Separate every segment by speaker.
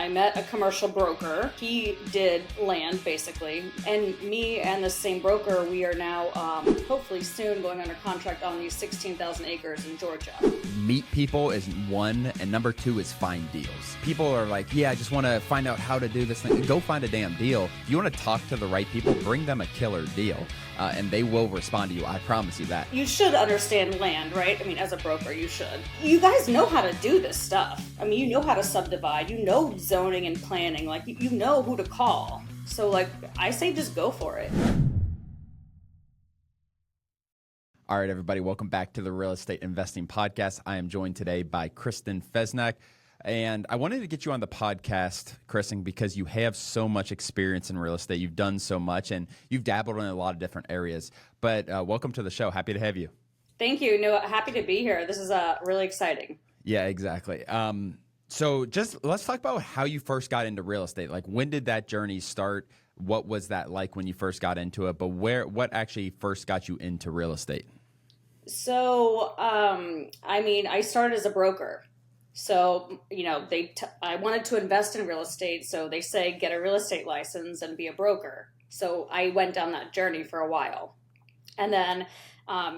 Speaker 1: I met a commercial broker. He did land basically, and me and the same broker, we are now hopefully soon going under contract on these 16,000 acres in Georgia.
Speaker 2: Meet people is one, and number two is find deals. People are like, yeah, I just want to find out how to do this thing. Go find a damn deal. If you want to talk to the right people, bring them a killer deal, and they will respond to you. I promise you that.
Speaker 1: You should understand land, right? I mean, as a broker, you should. You guys know how to do this stuff. I mean, you know how to subdivide. You know zoning and planning. Like, you know who to call. So, like, I say just go for it.
Speaker 2: All right, everybody, welcome back to the Real Estate Investing Podcast. I am joined today by Kristen Fesnak, and I wanted to get you on the podcast, Kristen, because you have so much experience in real estate. You've done so much, and you've dabbled in a lot of different areas. But welcome to the show. Happy to have you.
Speaker 1: Thank you. No, happy to be here. This is really exciting.
Speaker 2: Yeah, exactly. So just let's talk about how you first got into real estate. Like, when did that journey start? What was that like when you first got into it? But what actually first got you into real estate?
Speaker 1: So, I mean, I started as a broker. So, you know, I wanted to invest in real estate. So they say, get a real estate license and be a broker. So I went down that journey for a while. And then,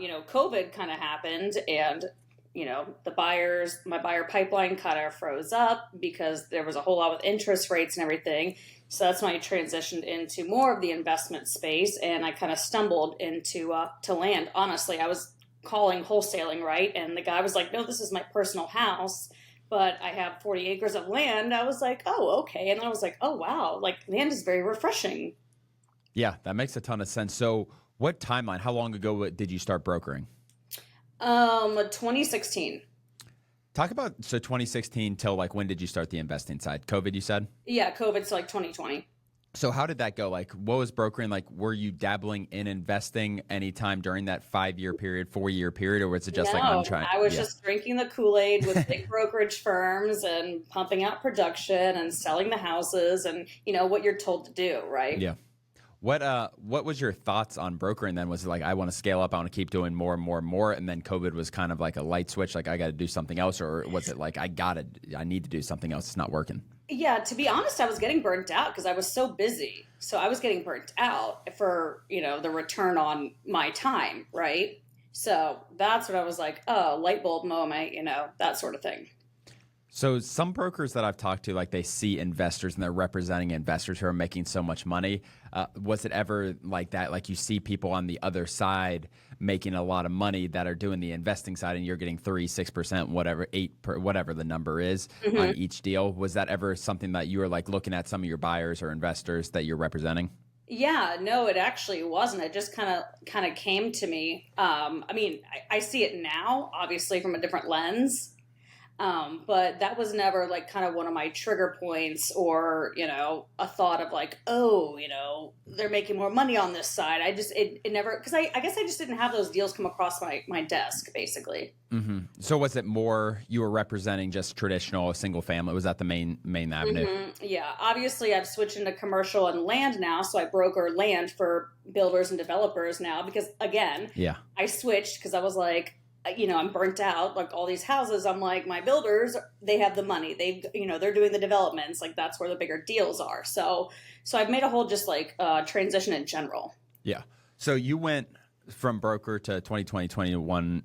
Speaker 1: you know, COVID kind of happened, and, you know, my buyer pipeline kind of froze up because there was a whole lot with interest rates and everything. So that's when I transitioned into more of the investment space, and I kind of stumbled into to land. Honestly, I was calling wholesaling, right? And the guy was like, no, this is my personal house, but I have 40 acres of land. I was like, oh, okay. And I was like, oh, wow, like land is very refreshing.
Speaker 2: Yeah, that makes a ton of sense. So what timeline, how long ago did you start brokering?
Speaker 1: 2016.
Speaker 2: Talk about, so 2016 till like, when did you start the investing side? COVID, you said?
Speaker 1: Yeah, COVID's like 2020.
Speaker 2: So how did that go? Like, what was brokering like? Were you dabbling in investing anytime during that 5-year period, 4-year period, or was it just like, I'm trying?
Speaker 1: I was just drinking the Kool-Aid with big brokerage firms and pumping out production and selling the houses and, you know, what you're told to do, right?
Speaker 2: Yeah. What was your thoughts on brokering then? Was it like, I want to scale up, I want to keep doing more and more and more, and then COVID was kind of like a light switch, like I got to do something else, or was it like, I need to do something else, it's not working?
Speaker 1: Yeah, to be honest, I was getting burnt out because I was so busy. So I was getting burnt out for, you know, the return on my time, right? So that's what I was like, oh, light bulb moment, you know, that sort of thing.
Speaker 2: So some brokers that I've talked to, like, they see investors and they're representing investors who are making so much money. Was it ever like that? Like, you see people on the other side making a lot of money that are doing the investing side, and you're getting 6%, whatever, 8%, whatever the number is on each deal. Was that ever something that you were like looking at some of your buyers or investors that you're representing?
Speaker 1: Yeah, no, it actually wasn't. It just kind of came to me. I mean, I see it now, obviously from a different lens. But that was never like kind of one of my trigger points, or, you know, a thought of like, oh, you know, they're making more money on this side. It never, because I guess I just didn't have those deals come across my desk, basically.
Speaker 2: Mm-hmm. So was it more you were representing just traditional single family? Was that the main avenue?
Speaker 1: Mm-hmm. Yeah, obviously I've switched into commercial and land now, so I broker land for builders and developers now because, again,
Speaker 2: yeah, I
Speaker 1: switched because I was like, you know, I'm burnt out, like all these houses. I'm like, my builders, they have the money. They're doing the developments. Like, that's where the bigger deals are. So I've made a whole just like transition in general.
Speaker 2: Yeah. So you went from broker to 2021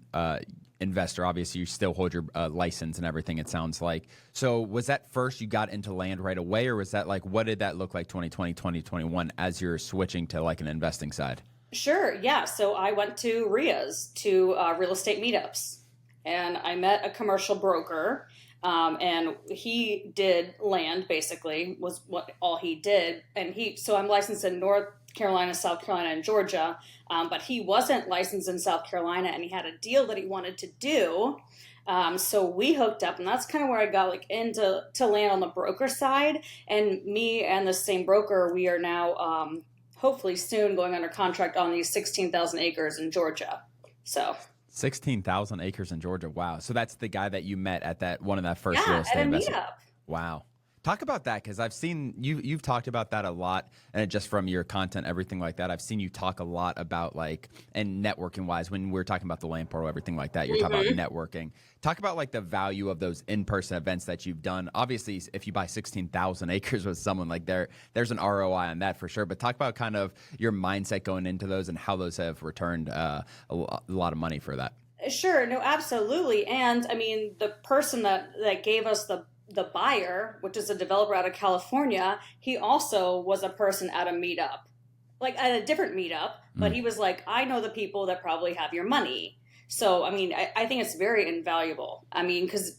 Speaker 2: investor. Obviously, you still hold your license and everything, it sounds like. So was that first you got into land right away, or was that like, what did that look like 2020, 2021 as you're switching to like an investing side?
Speaker 1: Sure. Yeah. So I went to RIAs, to real estate meetups, and I met a commercial broker, and he did land, basically, was what all he did. And so I'm licensed in North Carolina, South Carolina, and Georgia, but he wasn't licensed in South Carolina, and he had a deal that he wanted to do. So we hooked up, and that's kind of where I got like into land on the broker side. And me and the same broker, we are now hopefully soon going under contract on these 16,000 acres in Georgia. So
Speaker 2: 16,000 acres in Georgia. Wow. So that's the guy that you met at that one of that first real estate
Speaker 1: at a
Speaker 2: investment.
Speaker 1: meetup.
Speaker 2: Wow. Talk about that, because I've seen you've talked about that a lot, and just from your content, everything like that. I've seen you talk a lot about like, and networking wise, when we're talking about the land portal, everything like that, you're talking about networking. Talk about like the value of those in-person events that you've done. Obviously, if you buy 16,000 acres with someone, like there's an ROI on that for sure. But talk about kind of your mindset going into those and how those have returned a lot of money for that.
Speaker 1: Sure, no, absolutely. And I mean, the person that gave us the buyer, which is a developer out of California, he also was a person at a meetup, like at a different meetup, but he was like, I know the people that probably have your money. So, I mean, I think it's very invaluable. I mean, because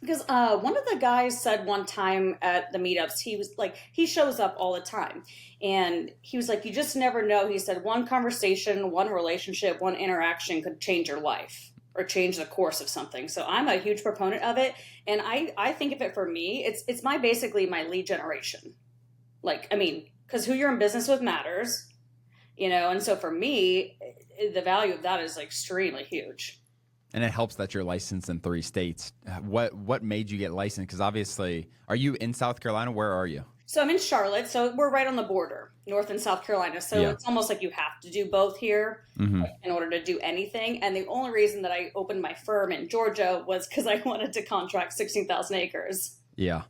Speaker 1: one of the guys said one time at the meetups, he was like, he shows up all the time. And he was like, you just never know. He said, one conversation, one relationship, one interaction could change your life or change the course of something. So I'm a huge proponent of it. And I think of it for me, it's basically my lead generation. Like, I mean, because who you're in business with matters, and so for me, the value of that is extremely huge.
Speaker 2: And it helps that you're licensed in 3 states. What made you get licensed? Because obviously, are you in South Carolina? Where are you?
Speaker 1: So I'm in Charlotte, so we're right on the border, North and South Carolina. So It's almost like you have to do both here in order to do anything. And the only reason that I opened my firm in Georgia was because I wanted to contract 16,000 acres.
Speaker 2: Yeah.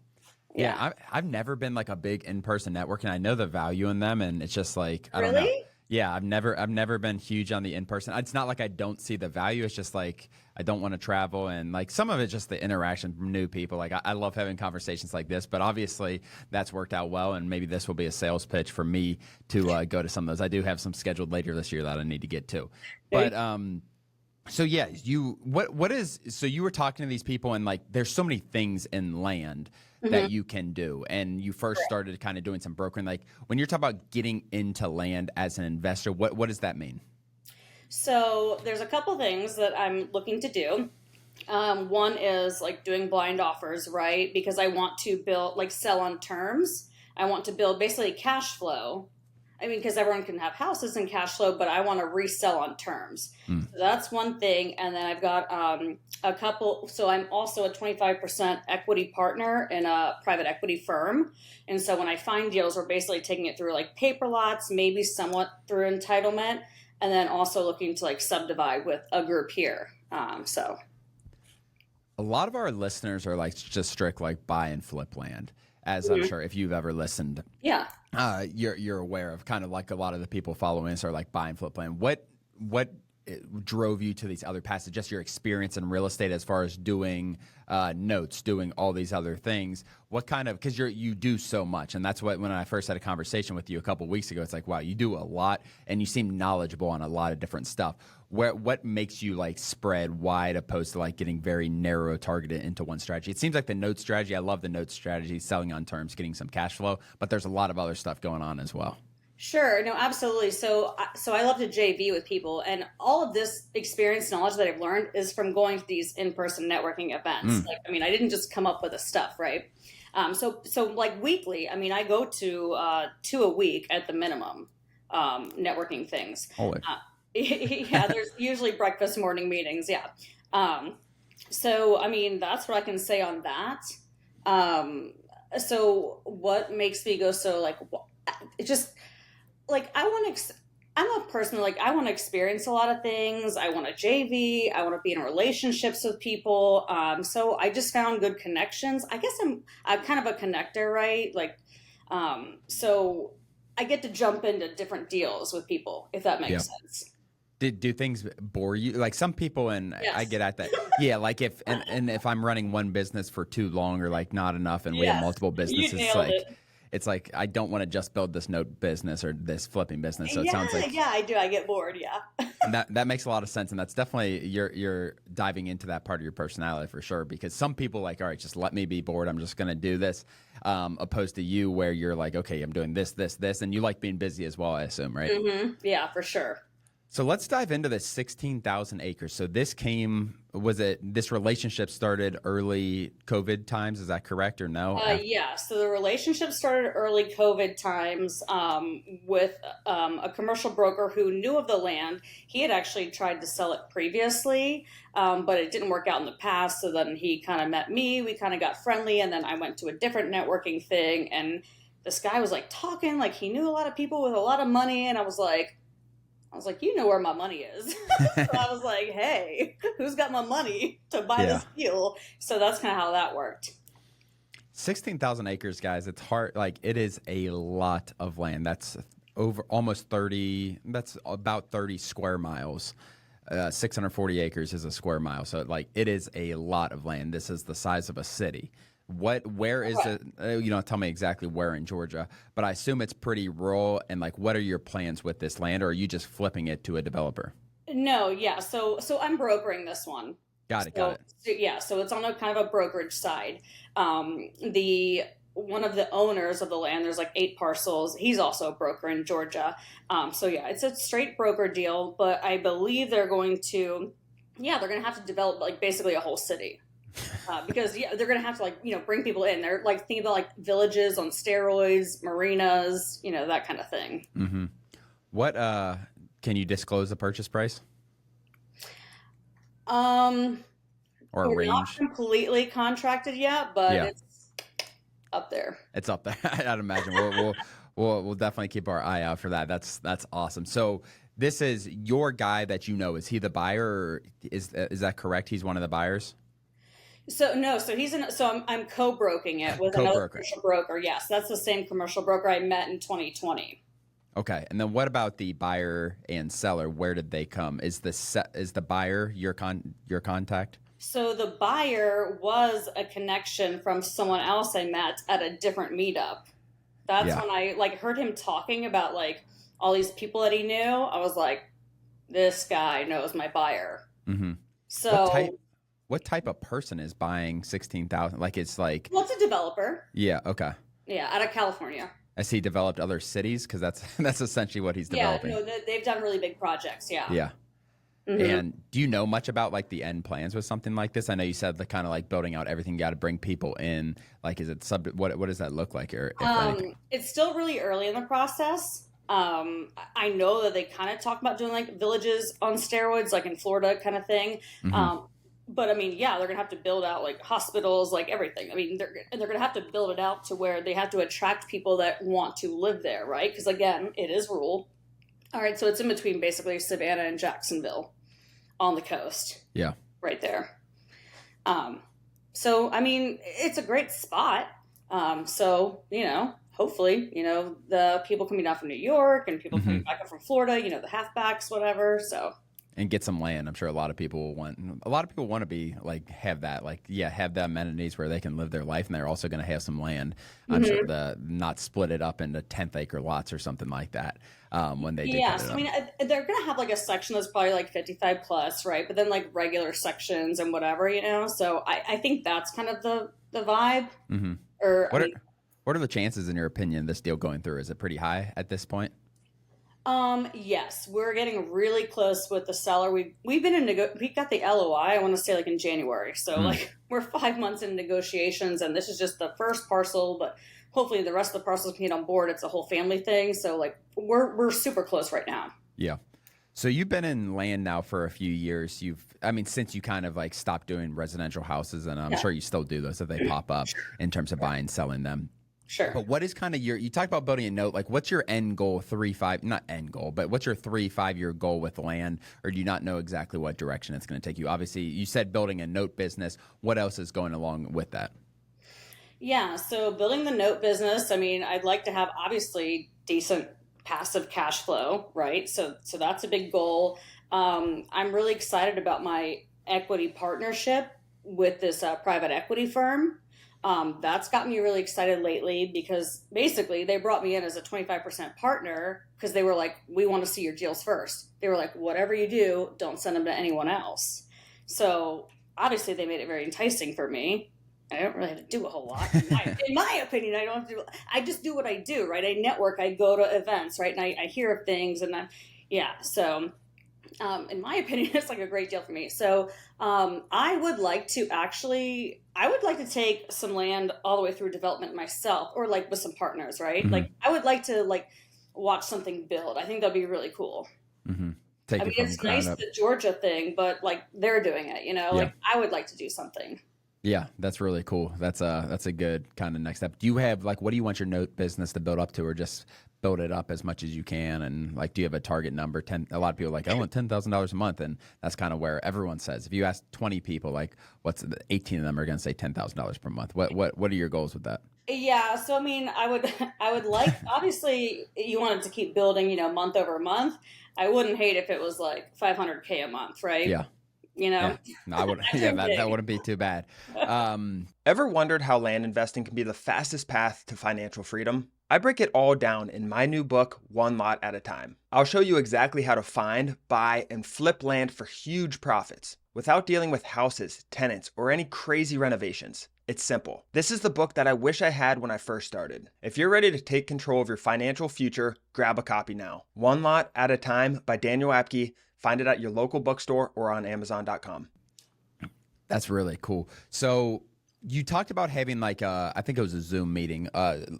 Speaker 2: I've never been like a big in-person networking. I know the value in them, and it's just like, I don't know. Yeah, I've never been huge on the in-person. It's not like I don't see the value. It's just like I don't want to travel, and like some of it's just the interaction from new people. Like I love having conversations like this, but obviously that's worked out well, and maybe this will be a sales pitch for me to go to some of those. I do have some scheduled later this year that I need to get to. But so yeah, so you were talking to these people, and like there's so many things in land that you can do, and you first started kind of doing some brokering. Like when you're talking about getting into land as an investor, what does that mean?
Speaker 1: So there's a couple things that I'm looking to do. One is like doing blind offers, right? Because I want to build, like sell on terms. I want to build basically cash flow. I mean, because everyone can have houses and cash flow, but I want to resell on terms. So that's one thing. And then I've got a couple. So I'm also a 25% equity partner in a private equity firm. And so when I find deals, we're basically taking it through like paper lots, maybe somewhat through entitlement, and then also looking to like subdivide with a group here. So
Speaker 2: a lot of our listeners are like just strict like buy and flip land, as I'm sure if you've ever listened.
Speaker 1: Yeah.
Speaker 2: You're aware of, kind of like a lot of the people following us are like buy and flip land. What drove you to these other paths? Just your experience in real estate as far as doing notes, doing all these other things. What kind of, because you do so much, and that's what when I first had a conversation with you a couple of weeks ago, it's like, wow, you do a lot, and you seem knowledgeable on a lot of different stuff. What makes you like spread wide opposed to like getting very narrow targeted into one strategy? It seems like the note strategy, I love the note strategy, selling on terms, getting some cash flow, but there's a lot of other stuff going on as well.
Speaker 1: Sure. No, absolutely. So I love to JV with people, and all of this experience knowledge that I've learned is from going to these in-person networking events. Like, I mean, I didn't just come up with the stuff, right? So like weekly, I mean, I go to 2 a week at the minimum, networking things.
Speaker 2: Holy.
Speaker 1: Yeah, there's usually breakfast morning meetings. Yeah. So, I mean, that's what I can say on that. So what makes me go so like, it just like, I'm a person like, I want to experience a lot of things. I want to JV. I want to be in relationships with people. So I just found good connections. I guess I'm kind of a connector, right? Like, so I get to jump into different deals with people, if that makes sense.
Speaker 2: Do things bore you? Like some people, and
Speaker 1: Yes.
Speaker 2: I get at that. Yeah, like if if I'm running one business for too long or like not enough, and we have multiple businesses, it's like I don't want to just build this note business or this flipping business. So it sounds like
Speaker 1: I do. I get bored. Yeah.
Speaker 2: And that makes a lot of sense, and that's definitely you're diving into that part of your personality for sure. Because some people like, all right, just let me be bored. I'm just going to do this, opposed to you where you're like, okay, I'm doing this, and you like being busy as well. I assume, right?
Speaker 1: Yeah, for sure.
Speaker 2: So let's dive into this 16,000 acres. So this relationship started early COVID times? Is that correct or no?
Speaker 1: Yeah, so the relationship started early COVID times with a commercial broker who knew of the land. He had actually tried to sell it previously, but it didn't work out in the past. So then he kind of met me. We kind of got friendly, and then I went to a different networking thing. And this guy was like talking like he knew a lot of people with a lot of money, and I was like, you know where my money is. So I was like, hey, who's got my money to buy this deal? So that's kind of how that worked.
Speaker 2: 16,000 acres, guys. It's hard. Like, it is a lot of land. That's over almost 30. That's about 30 square miles. 640 acres is a square mile. So, like, it is a lot of land. This is the size of a city. Where is it? You don't tell me exactly where in Georgia, but I assume it's pretty rural. And like, what are your plans with this land, or are you just flipping it to a developer?
Speaker 1: No, yeah. So I'm brokering this one.
Speaker 2: Got it.
Speaker 1: So it's on a kind of a brokerage side. The one of the owners of the land, there's like 8 parcels. He's also a broker in Georgia. So yeah, it's a straight broker deal, but I believe they're going to have to develop like basically a whole city. Because they're gonna have to like bring people in. They're like thinking about like villages on steroids, marinas, that kind of thing.
Speaker 2: Mm-hmm. What can you disclose the purchase price?
Speaker 1: Or
Speaker 2: a range?
Speaker 1: Not completely contracted yet, but it's up there.
Speaker 2: It's up there. I'd imagine we'll definitely keep our eye out for that. That's awesome. So this is your guy that you know. Is he the buyer, or is that correct? He's one of the buyers.
Speaker 1: So no, I'm co-broking it with another commercial broker. Yes, that's the same commercial broker I met in 2020.
Speaker 2: Okay, and then what about the buyer and seller? Where did they come? Is the buyer your contact?
Speaker 1: So the buyer was a connection from someone else I met at a different meetup. That's when I like heard him talking about like all these people that he knew. I was like, this guy knows my buyer.
Speaker 2: Mm-hmm.
Speaker 1: So.
Speaker 2: What type of person is buying 16,000? Like, it's like...
Speaker 1: Well, it's a developer.
Speaker 2: Yeah, okay.
Speaker 1: Yeah, out of California.
Speaker 2: Has he developed other cities? Because that's essentially what he's developing.
Speaker 1: Yeah, no, they've done really big projects, yeah.
Speaker 2: Yeah. Mm-hmm. And do you know much about, like, the end plans with something like this? I know you said the kind of, like, building out everything, you got to bring people in. Like, is it what does that look like? Or
Speaker 1: it's still really early in the process. I know that they kind of talk about doing, like, villages on steroids, like in Florida kind of thing. Mm-hmm. But I mean, they're gonna have to build out like hospitals, like everything. I mean, they're gonna have to build it out to where they have to attract people that want to live there, right? Because again, it is rural. All right, so it's in between basically Savannah and Jacksonville, on the coast.
Speaker 2: Yeah,
Speaker 1: right there. So I mean, it's a great spot. So hopefully, the people coming down from New York and people coming back up from Florida, the halfbacks, whatever. So.
Speaker 2: And get some land. I'm sure a lot of people want to be like have that have the amenities where they can live their life, and they're also going to have some land. I'm sure not split it up into 10th acre lots or something like that when they do.
Speaker 1: Yeah, so I mean they're going to have like a section that's probably like 55 plus, right? But then like regular sections and whatever, So I think that's kind of the vibe.
Speaker 2: Mm-hmm. What are the chances, in your opinion, this deal going through? Is it pretty high at this point?
Speaker 1: Yes, we're getting really close with the seller. We've been we got the LOI, I want to say like in January. So like we're 5 months in negotiations, and this is just the first parcel, but hopefully the rest of the parcels can get on board. It's a whole family thing. So like we're super close right now.
Speaker 2: Yeah. So you've been in land now for a few years. Since you kind of like stopped doing residential houses, and I'm sure you still do those if they pop up in terms of buying, selling them.
Speaker 1: Sure.
Speaker 2: But what is kind of you talked about building a note, like what's your end goal, not end goal, but what's your 3-5 year goal with land? Or do you not know exactly what direction it's going to take you? Obviously, you said building a note business. What else is going along with that?
Speaker 1: Yeah. So building the note business, I mean, I'd like to have obviously decent passive cash flow, right? So that's a big goal. I'm really excited about my equity partnership with this private equity firm. That's got me really excited lately because basically they brought me in as a 25% partner because they were like, we want to see your deals first. They were like, whatever you do, don't send them to anyone else. So obviously they made it very enticing for me. I don't really have to do a whole lot. In my opinion, I just do what I do, right? I network, I go to events, right? And I hear of things so In my opinion, it's like a great deal for me. So I would like to actually, I would like to take some land all the way through development myself, or like with some partners, right?
Speaker 2: Hmm.
Speaker 1: Like I would like to like watch something build. I think that'd be really cool.
Speaker 2: Hmm.
Speaker 1: I
Speaker 2: Take
Speaker 1: mean,
Speaker 2: it from
Speaker 1: it's
Speaker 2: ground
Speaker 1: nice
Speaker 2: up.
Speaker 1: the Georgia thing, but like they're doing it, you know.
Speaker 2: Yeah.
Speaker 1: Like I would like to do something.
Speaker 2: Yeah, that's really cool. That's a good kind of next step. Do you have like what do you want your note business to build up to, or just build it up as much as you can? And like, do you have a target number? A lot of people are like, I want $10,000 a month, and that's kind of where everyone says. If you ask 20 people, like, what's 18 of them are going to say $10,000 per month. What are your goals with that?
Speaker 1: Yeah, so I mean, I would I would like obviously you wanted to keep building, you know, month over month. I wouldn't hate if it was like 500K a month, right?
Speaker 2: Yeah,
Speaker 1: You know,
Speaker 2: yeah. No, I would.
Speaker 1: I
Speaker 2: Yeah,
Speaker 1: dream
Speaker 2: that
Speaker 1: big.
Speaker 2: wouldn't be too bad.
Speaker 3: Ever wondered how land investing can be the fastest path to financial freedom? I break it all down in my new book, One Lot at a Time. I'll show you exactly how to find, buy, and flip land for huge profits without dealing with houses, tenants, or any crazy renovations. It's simple. This is the book that I wish I had when I first started. If you're ready to take control of your financial future, grab a copy now. One Lot at a Time by Daniel Apke. Find it at your local bookstore or on Amazon.com.
Speaker 2: That's really cool. So you talked about having like I think it was a Zoom meeting,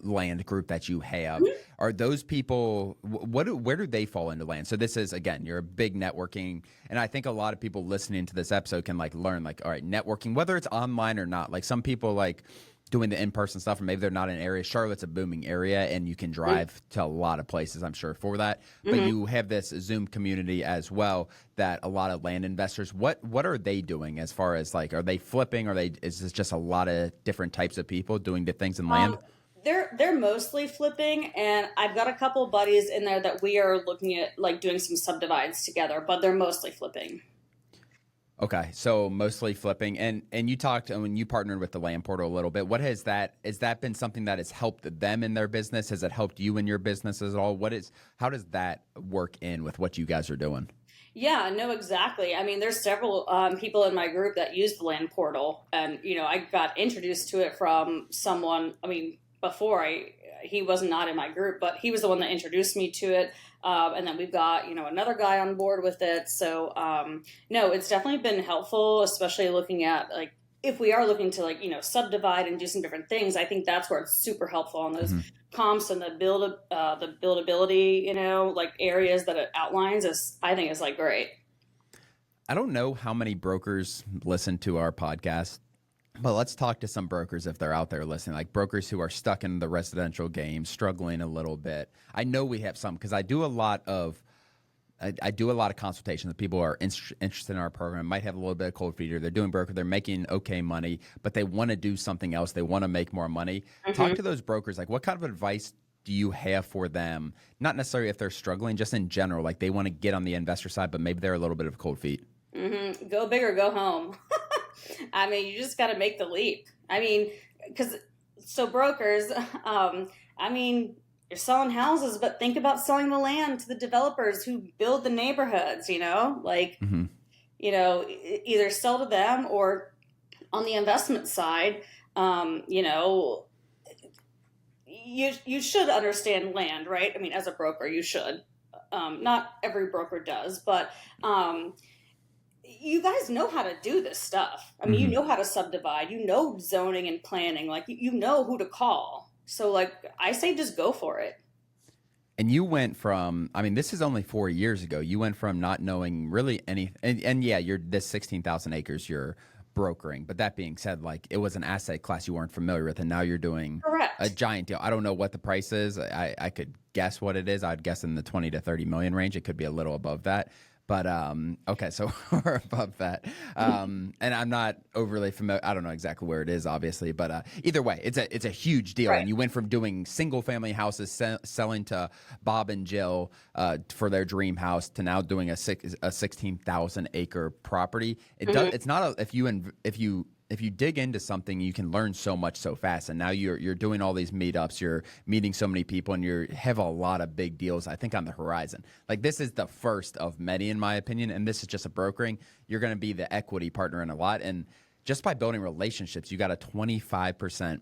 Speaker 2: land group that you have. Are those people? Where do they fall into land? So this is again, you're a big networking, and I think a lot of people listening to this episode can like learn like, all right, networking, whether it's online or not. Like some people like doing the in-person stuff, or maybe they're not in an area. Charlotte's a booming area, and you can drive to a lot of places, I'm sure, for that. But
Speaker 1: Mm-hmm.
Speaker 2: you have this Zoom community as well that a lot of land investors. What are they doing as far as like, are they flipping? Is this just a lot of different types of people doing the things in land?
Speaker 1: Um, they're mostly flipping, and I've got a couple buddies in there that we are looking at like doing some subdivides together, but they're mostly flipping.
Speaker 2: Okay, so mostly flipping, and you talked when you partnered with the land portal a little bit. What has that been something that has helped them in their business? Has it helped you in your business at all? How does that work in with what you guys are doing?
Speaker 1: Yeah, no, exactly. I mean, there's several people in my group that use the land portal, and you know, I got introduced to it from someone. I mean, before he was not in my group, but he was the one that introduced me to it. And then we've got another guy on board with it. So no, it's definitely been helpful, especially looking at like if we are looking to like subdivide and do some different things. I think that's where it's super helpful on those
Speaker 2: Mm-hmm.
Speaker 1: comps and the buildability, like areas that it outlines is I think is like great.
Speaker 2: I don't know how many brokers listen to our podcast, but let's talk to some brokers if they're out there listening, like brokers who are stuck in the residential game, struggling a little bit. I know we have some because I do a lot of consultations. People are interested in our program, might have a little bit of cold feet, or they're doing broker, they're making okay money, but they want to do something else. They want to make more money. Talk
Speaker 1: Hmm.
Speaker 2: to those brokers. Like, what kind of advice do you have for them? Not necessarily if they're struggling, just in general. Like they want to get on the investor side, but maybe they're a little bit of cold feet.
Speaker 1: Go big or go home. I mean, you just got to make the leap. I mean, because so brokers, I mean, you're selling houses, but think about selling the land to the developers who build the neighborhoods, like,
Speaker 2: Mm-hmm.
Speaker 1: Either sell to them or on the investment side, you should understand land, right? I mean, as a broker, you should. Not every broker does, but you guys know how to do this stuff. I mean, you
Speaker 2: Mm-hmm.
Speaker 1: know how to subdivide, zoning and planning, like you know who to call. So like I say just go for it.
Speaker 2: And you went from, I mean, this is only 4 years ago. You went from not knowing really any, and yeah, you're this 16,000 acres you're brokering. But that being said, like it was an asset class you weren't familiar with, and now you're doing a
Speaker 1: Correct.
Speaker 2: giant deal. I don't know what the price is. I could guess what it is. I'd guess in the 20 to 30 million range. It could be a little above that. But okay, so we're above that, and I'm not overly familiar. I don't know exactly where it is, obviously, but either way, it's a huge deal.
Speaker 1: Right.
Speaker 2: And you went from doing single family houses, selling to Bob and Jill for their dream house, to now doing a 16,000 acre property. It's not if you dig into something, you can learn so much so fast. And now you're doing all these meetups, you're meeting so many people, and you have a lot of big deals, I think, on the horizon. Like this is the first of many, in my opinion, and this is just a brokering. You're going to be the equity partner in a lot. And just by building relationships, you got a 25%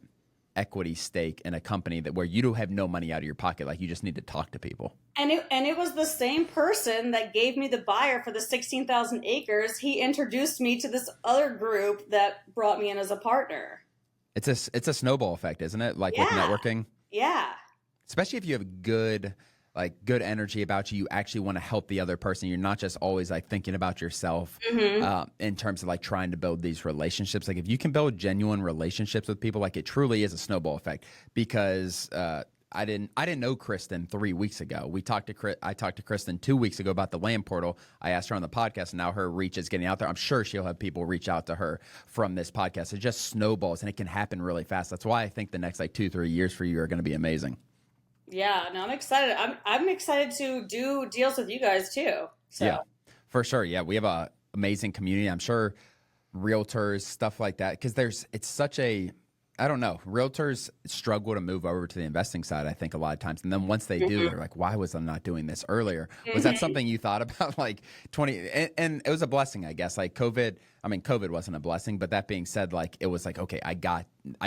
Speaker 2: equity stake in a company that where you don't have no money out of your pocket. Like, you just need to talk to people.
Speaker 1: And it was the same person that gave me the buyer for the 16,000 acres. He introduced me to this other group that brought me in as a partner.
Speaker 2: It's a snowball effect, isn't it? Like with networking.
Speaker 1: Yeah.
Speaker 2: Especially if you have good energy about you, you actually want to help the other person. You're not just always like thinking about yourself in terms of like trying to build these relationships. Like, if you can build genuine relationships with people, like, it truly is a snowball effect. Because I didn't know Kristen 3 weeks ago. I talked to Kristen 2 weeks ago about the land portal. I asked her on the podcast, and now her reach is getting out there. I'm sure she'll have people reach out to her from this podcast. It just snowballs, and it can happen really fast. That's why I think the next like 2-3 years for you are going to be amazing.
Speaker 1: Yeah, no, I'm excited. I'm excited to do deals with you guys too. So.
Speaker 2: Yeah, for sure. Yeah, we have a amazing community. I'm sure realtors, stuff like that, because it's such a, I don't know, realtors struggle to move over to the investing side, I think, a lot of times. And then once they do, they're like, why was I not doing this earlier? Was that something you thought about, like 20? And it was a blessing, I guess. Like COVID wasn't a blessing. But that being said, like, it was like, okay, I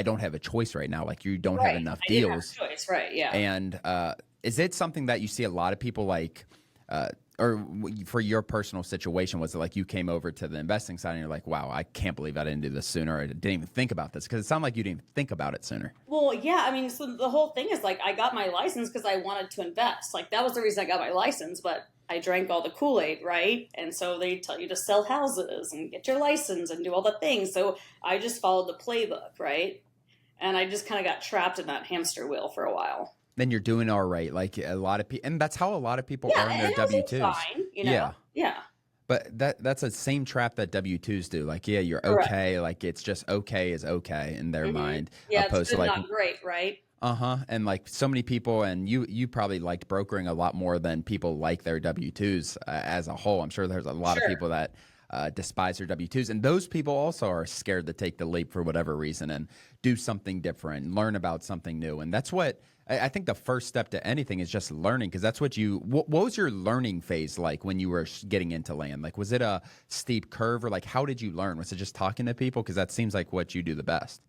Speaker 2: don't have a choice right now. Like, you don't have enough deals.
Speaker 1: Didn't have a choice, right, yeah.
Speaker 2: And is it something that you see a lot of people like, or for your personal situation, was it like you came over to the investing side and you're like, wow, I can't believe I didn't do this sooner. I didn't even think about this, because it sounded like you didn't even think about it sooner.
Speaker 1: Well, yeah, I mean, so the whole thing is like, I got my license because I wanted to invest. Like, that was the reason I got my license, but I drank all the Kool-Aid, right? And so they tell you to sell houses and get your license and do all the things. So I just followed the playbook, right? And I just kind of got trapped in that hamster wheel for a while.
Speaker 2: Then you're doing all right. Like, a lot of people, and that's how a lot of people are in their W-2s.
Speaker 1: Fine, you know? Yeah.
Speaker 2: But that's the same trap that W-2s do. Like, yeah, you're okay. Right. Like, it's just okay is okay in their mind.
Speaker 1: Yeah, opposed it's good, to like, not great, right?
Speaker 2: And like, so many people, and you probably liked brokering a lot more than people like their W-2s as a whole. I'm sure there's a lot of people that despise their W-2s. And those people also are scared to take the leap for whatever reason and do something different, learn about something new. And that's what I think the first step to anything is just learning, because that's what what was your learning phase like when you were getting into land? Like, was it a steep curve, or like, how did you learn? Was it just talking to people? Because that seems like what you do the best.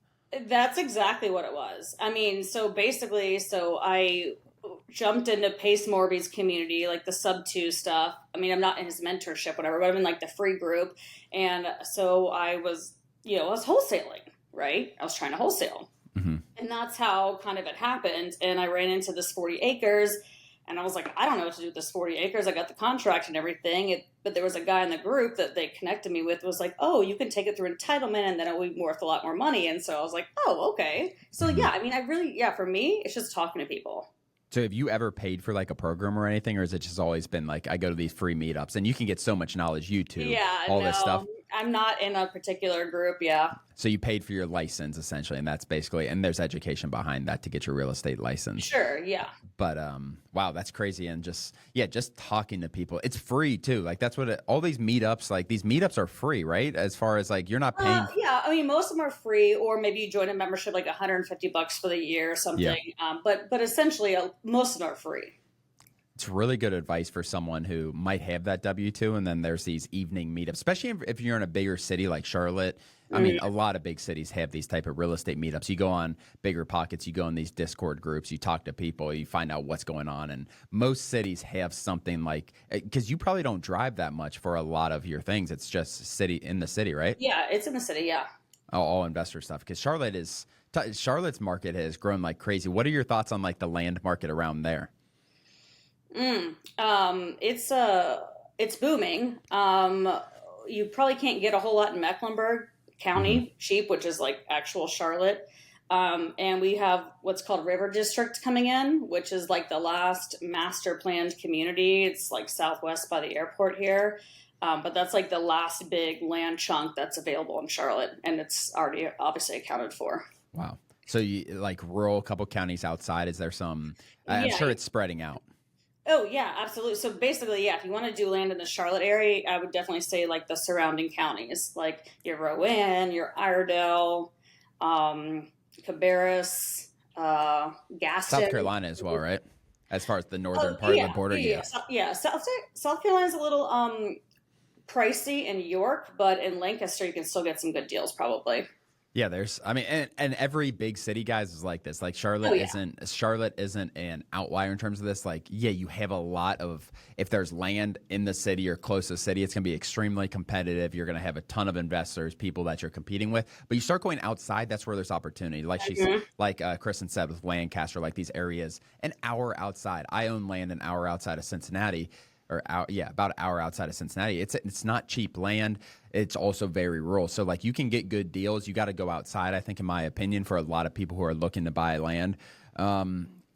Speaker 1: That's exactly what it was. I mean, so basically, I jumped into Pace Morby's community, like the sub 2 stuff. I mean, I'm not in his mentorship, whatever, but I'm in like the free group. And so I was wholesaling, right? I was trying to wholesale. And that's how kind of it happened. And I ran into this 40 acres and I was like, I don't know what to do with this 40 acres. I got the contract and everything. But there was a guy in the group that they connected me with, was like, oh, you can take it through entitlement and then it will be worth a lot more money. And so I was like, oh, okay. So yeah, I mean, for me, it's just talking to people.
Speaker 2: So have you ever paid for like a program or anything, or has it just always been like, I go to these free meetups and you can get so much knowledge, YouTube, this stuff?
Speaker 1: I'm not in a particular group, yeah.
Speaker 2: So you paid for your license essentially, and that's basically, and there's education behind that to get your real estate license.
Speaker 1: Sure, yeah.
Speaker 2: But wow, that's crazy. And just talking to people, it's free too. Like, that's what all these meetups, like these meetups are free, right? As far as like, you're not paying.
Speaker 1: Yeah, I mean, most of them are free, or maybe you join a membership like $150 for the year or something. Yeah. But essentially, most of them are free.
Speaker 2: It's really good advice for someone who might have that W-2, and then there's these evening meetups, especially if you're in a bigger city like Charlotte. I mean, a lot of big cities have these type of real estate meetups. You go on Bigger Pockets, you go in these Discord groups, you talk to people, you find out what's going on. And most cities have something like, because you probably don't drive that much for a lot of your things. It's just in the city, right?
Speaker 1: Yeah, it's in the city, yeah.
Speaker 2: All investor stuff, because Charlotte's market has grown like crazy. What are your thoughts on like the land market around there?
Speaker 1: It's booming. You probably can't get a whole lot in Mecklenburg County cheap, which is like actual Charlotte. And we have what's called River District coming in, which is like the last master planned community. It's like southwest by the airport here. But that's like the last big land chunk that's available in Charlotte, and it's already obviously accounted for.
Speaker 2: Wow. So you like rural, couple counties outside, is there some, I'm sure it's spreading out.
Speaker 1: Oh, yeah, absolutely. So basically, yeah, if you want to do land in the Charlotte area, I would definitely say like the surrounding counties, like your Rowan, your Iredell, Cabarrus, Gaston.
Speaker 2: South Carolina as well, right? As far as the northern part of the border,
Speaker 1: yeah. South Carolina's a little pricey in York, but in Lancaster you can still get some good deals probably.
Speaker 2: Yeah, there's, I mean, and every big city, guys, is like this. Like
Speaker 1: Oh yeah.
Speaker 2: Charlotte isn't an outlier in terms of this. Like, yeah, you have a lot of, if there's land in the city or close to the city, it's going to be extremely competitive. You're going to have a ton of investors, people that you're competing with. But you start going outside, that's where there's opportunity.
Speaker 1: Mhm.
Speaker 2: Like Kristen said with Lancaster, like these areas, an hour outside. I own land an hour outside of Cincinnati. About an hour outside of Cincinnati. It's not cheap land. It's also very rural. So like you can get good deals. You got to go outside, I think, in my opinion, for a lot of people who are looking to buy land.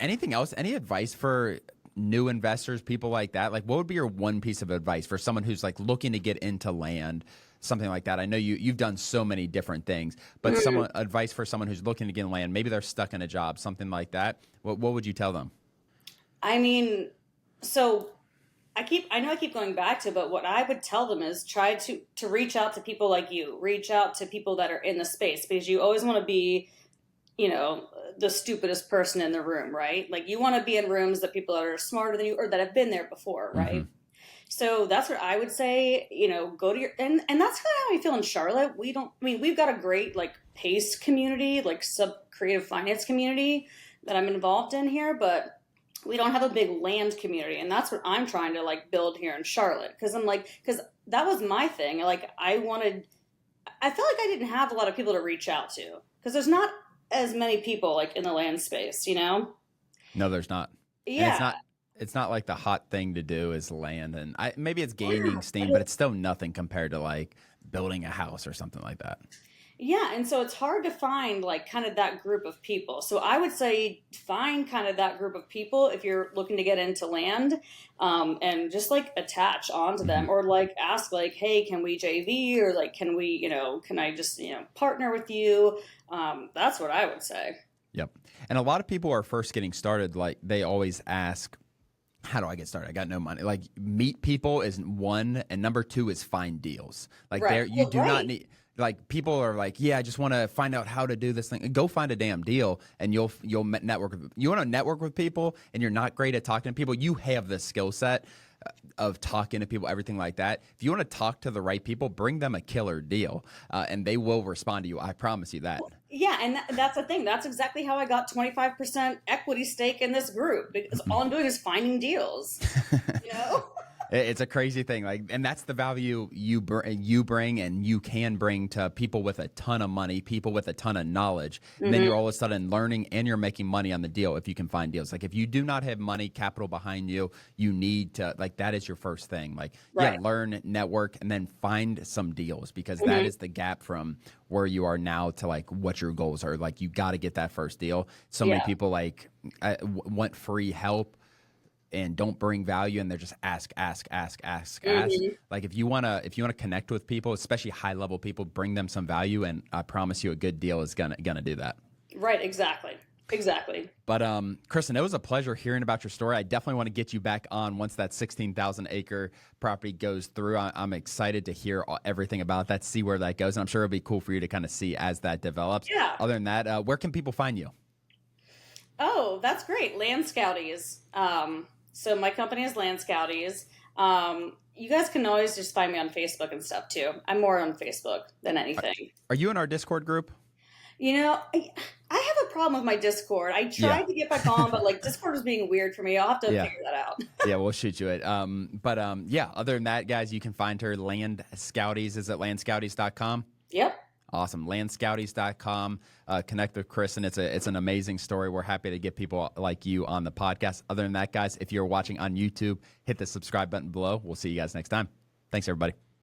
Speaker 2: Anything else? Any advice for new investors, people like that? Like what would be your one piece of advice for someone who's like looking to get into land, something like that? I know you've done so many different things, but
Speaker 1: Mhm.
Speaker 2: advice for someone who's looking to get in land, maybe they're stuck in a job, something like that. What would you tell them?
Speaker 1: I mean, so I keep going back to, but what I would tell them is try to reach out to people like you, reach out to people that are in the space, because you always want to be, you know, the stupidest person in the room, right? Like you want to be in rooms that people that are smarter than you or that have been there before,
Speaker 2: Mm-hmm.
Speaker 1: right? So that's what I would say, go to your, and that's kind of how we feel in Charlotte. We've got a great like PACE community, like sub creative finance community that I'm involved in here, but we don't have a big land community. And that's what I'm trying to like build here in Charlotte. Cause that was my thing. Like I felt like I didn't have a lot of people to reach out to because there's not as many people like in the land space, you know?
Speaker 2: No, there's not. And
Speaker 1: Yeah.
Speaker 2: it's not like the hot thing to do is land and maybe it's gaining steam, but it's still nothing compared to like building a house or something like that.
Speaker 1: Yeah, and so it's hard to find like kind of that group of people. So I would say find kind of that group of people if you're looking to get into land, and just like attach onto
Speaker 2: Hmm.
Speaker 1: them or like ask like, hey, can we JV or like, can I just partner with you? That's what I would say.
Speaker 2: Yep. And a lot of people are first getting started, like they always ask, how do I get started? I got no money. Like meet people is one, and number two is find deals. Like
Speaker 1: Right.
Speaker 2: there, you
Speaker 1: Well,
Speaker 2: do not
Speaker 1: right.
Speaker 2: need. Like people are like, yeah, I just want to find out how to do this thing. Go find a damn deal, and you'll network. You want to network with people, and you're not great at talking to people. You have the skill set of talking to people, everything like that. If you want to talk to the right people, bring them a killer deal, and they will respond to you. I promise you that.
Speaker 1: Yeah, and that's the thing. That's exactly how I got 25% equity stake in this group because all I'm doing is finding deals, you know?
Speaker 2: It's a crazy thing, like, and that's the value you bring, and you can bring to people with a ton of money, people with a ton of knowledge. And then you're
Speaker 1: Hmm.
Speaker 2: all of a sudden learning, and you're making money on the deal if you can find deals. Like, if you do not have money, capital behind you, you need to like that is your first thing. Like, yeah,
Speaker 1: Right.
Speaker 2: learn, network, and then find some deals because that
Speaker 1: Hmm.
Speaker 2: is the gap from where you are now to like what your goals are. Like, you got to get that first deal. So many
Speaker 1: Yeah.
Speaker 2: people like want free help and don't bring value, and they're just ask.
Speaker 1: Hmm.
Speaker 2: Like if you wanna connect with people, especially high level people, bring them some value, and I promise you a good deal is gonna do that.
Speaker 1: Right. Exactly. Exactly.
Speaker 2: But Kristen, it was a pleasure hearing about your story. I definitely want to get you back on once that 16,000 acre property goes through. I'm excited to hear everything about that, see where that goes, and I'm sure it'll be cool for you to kind of see as that develops.
Speaker 1: Yeah.
Speaker 2: Other than that, where can people find you?
Speaker 1: Oh, that's great. Land Scouties. So my company is Land Scouties. You guys can always just find me on Facebook and stuff too. I'm more on Facebook than anything.
Speaker 2: Are you in our Discord group?
Speaker 1: I have a problem with my Discord. I
Speaker 2: Yeah.
Speaker 1: tried to get back on, but like Discord is being weird for me. I'll have to
Speaker 2: Yeah.
Speaker 1: figure that out.
Speaker 2: Yeah, we'll shoot you it. Yeah, other than that, guys, you can find her Land Scouties is at landscouties.com.
Speaker 1: Yep.
Speaker 2: Awesome. Landscouties.com. Connect with Chris, and it's an amazing story. We're happy to get people like you on the podcast. Other than that, guys, if you're watching on YouTube, hit the subscribe button below. We'll see you guys next time. Thanks, everybody.